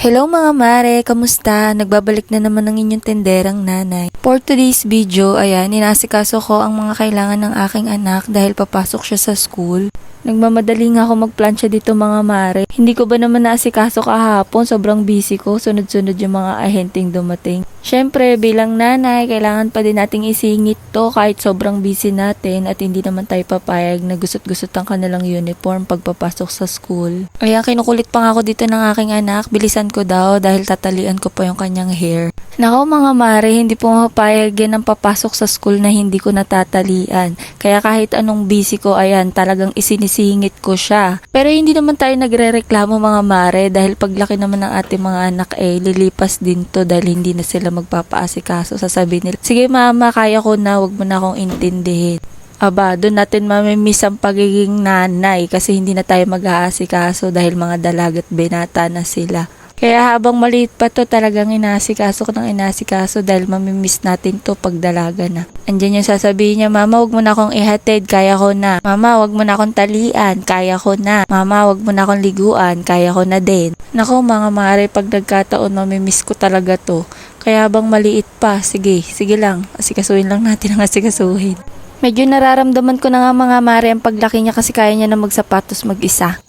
Hello mga mare, kamusta? Nagbabalik na naman ang inyong tenderang nanay. For today's video, ayan, inasikaso ko ang mga kailangan ng aking anak dahil papasok siya sa school. Nagmamadali nga ako magplansya dito mga mare. Hindi ko ba naman naasikaso kahapon, sobrang busy ko, sunod-sunod yung mga ahenteng dumating. Syempre, bilang nanay, kailangan pa din nating isingit to kahit sobrang busy natin at hindi naman tayo papayag na gusot-gusot ang kanilang uniform pagpapasok sa school. Ayan, kinukulit pa nga ako dito ng aking anak, bilisan ko daw dahil tatalian ko pa yung kanyang hair. Nako mga mare, hindi po mapapayag yan ang papasok sa school na hindi ko natatalian. Kaya kahit anong busy ko, ayan, talagang isinisingit ko siya. Pero hindi naman tayo nagre-reklamo mga mare dahil paglaki naman ng ating mga anak lilipas din to dahil hindi na sila magpapaasikaso. Sasabihin nila, sige mama, kaya ko na, wag mo na akong intindihin. Aba, doon natin mamimiss ang pagiging nanay kasi hindi na tayo mag-aasikaso dahil mga dalagat binata na sila. Kaya habang maliit pa to talagang inasikaso ko ng inasikaso dahil mamimiss natin to pag dalaga na. Andyan yung sasabihin niya, mama wag mo na akong ihatid, kaya ko na. Mama wag mo na akong talian, kaya ko na. Mama wag mo na akong liguan, kaya ko na din. Nako mga mare, pag nagkataon mamimiss ko talaga to. Kaya habang maliit pa, sige lang, asikasuhin lang natin ang asikasuhin. Medyo nararamdaman ko na nga mga mare ang paglaki niya kasi kaya niya na magsapatos mag-isa.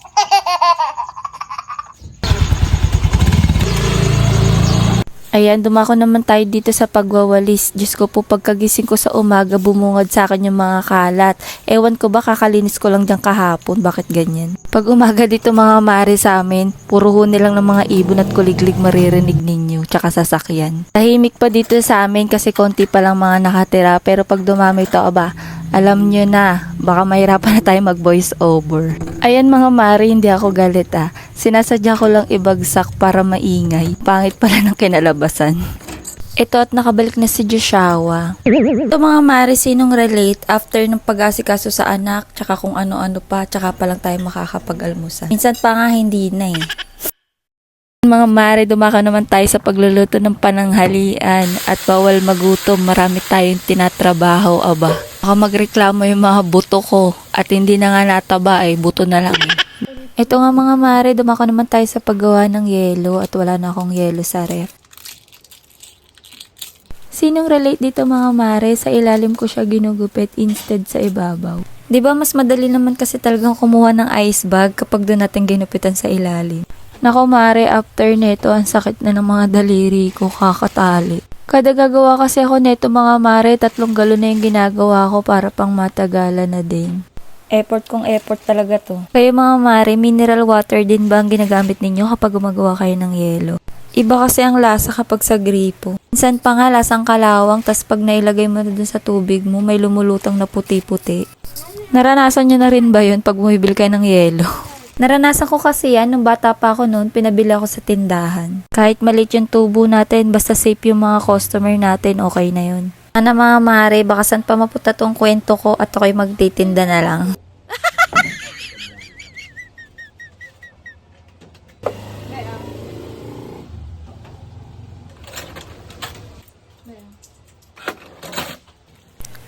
Ayan, dumako naman tayo dito sa pagwawalis. Diyos ko po, pagkagising ko sa umaga, bumungad sa akin yung mga kalat. Ewan ko ba, kakalinis ko lang dyan kahapon. Bakit ganyan? Pag umaga dito mga mare sa amin, puro huni lang ng mga ibon at kuliglig maririnig ninyo, tsaka sasakyan. Tahimik pa dito sa amin kasi konti pa lang mga nakatira. Pero pag dumami to, aba, alam nyo na, baka mahirapan na tayo mag voice over. Ayan mga mare, hindi ako galit Sinasadya ko lang ibagsak para maingay. Pangit pala ng kinalabasan. Ito at nakabalik na si Joshua. Ito mga mare, sinong relate after ng pag-asikaso sa anak, tsaka kung ano-ano pa, tsaka pa lang tayo makakapag-almusan. Minsan pa nga hindi na Mga mare, dumaka naman tayo sa pagluluto ng pananghalian at bawal magutom, marami tayong tinatrabaho, aba. Baka magreklamo yung mga buto ko at hindi na nga nataba buto na lang Ito nga mga mare, dumako naman tayo sa paggawa ng yelo at wala na akong yelo sa ref. Sinong relate dito mga mare? Sa ilalim ko siya ginugupit instead sa ibabaw. Diba mas madali naman kasi talagang kumuha ng ice bag kapag doon natin ginupitan sa ilalim. Nako mare, after neto, ang sakit na ng mga daliri ko, kakatali. Kada gagawa kasi ako neto mga mare, 3 galon na yung ginagawa ko para pang matagalan na din. Effort kong effort talaga to. Kaya mga mare, mineral water din ba ang ginagamit ninyo kapag gumagawa kayo ng yelo? Iba kasi ang lasa kapag sa gripo. Minsan pa nga lasang kalawang, tas pag nailagay mo na dun sa tubig mo, may lumulutang na puti-puti. Naranasan nyo na rin ba yun pag bumibili kayo ng yelo? Naranasan ko kasi yan, nung bata pa ako noon, pinabili ako sa tindahan. Kahit maliit yung tubo natin, basta safe yung mga customer natin, okay na yun. Ano mga mare, baka saan pa mapunta tong kwento ko at ako'y magtitinda na lang.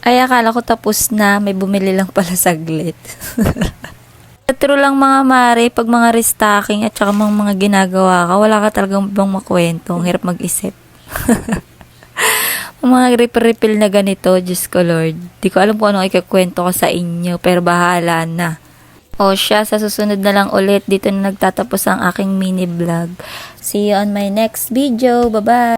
Ay, akala ko tapos na, may bumili lang pala saglit. True lang mga mare, pag mga restocking at saka mga ginagawa ka, wala ka talagang ibang makwento, ang hirap mag-isip. Mga refill na ganito, Diyos ko Lord. Di ko alam kung anong ikakwento ko sa inyo, pero bahala na. O siya, sa susunod na lang ulit, dito na nagtatapos ang aking mini vlog. See you on my next video. Bye-bye!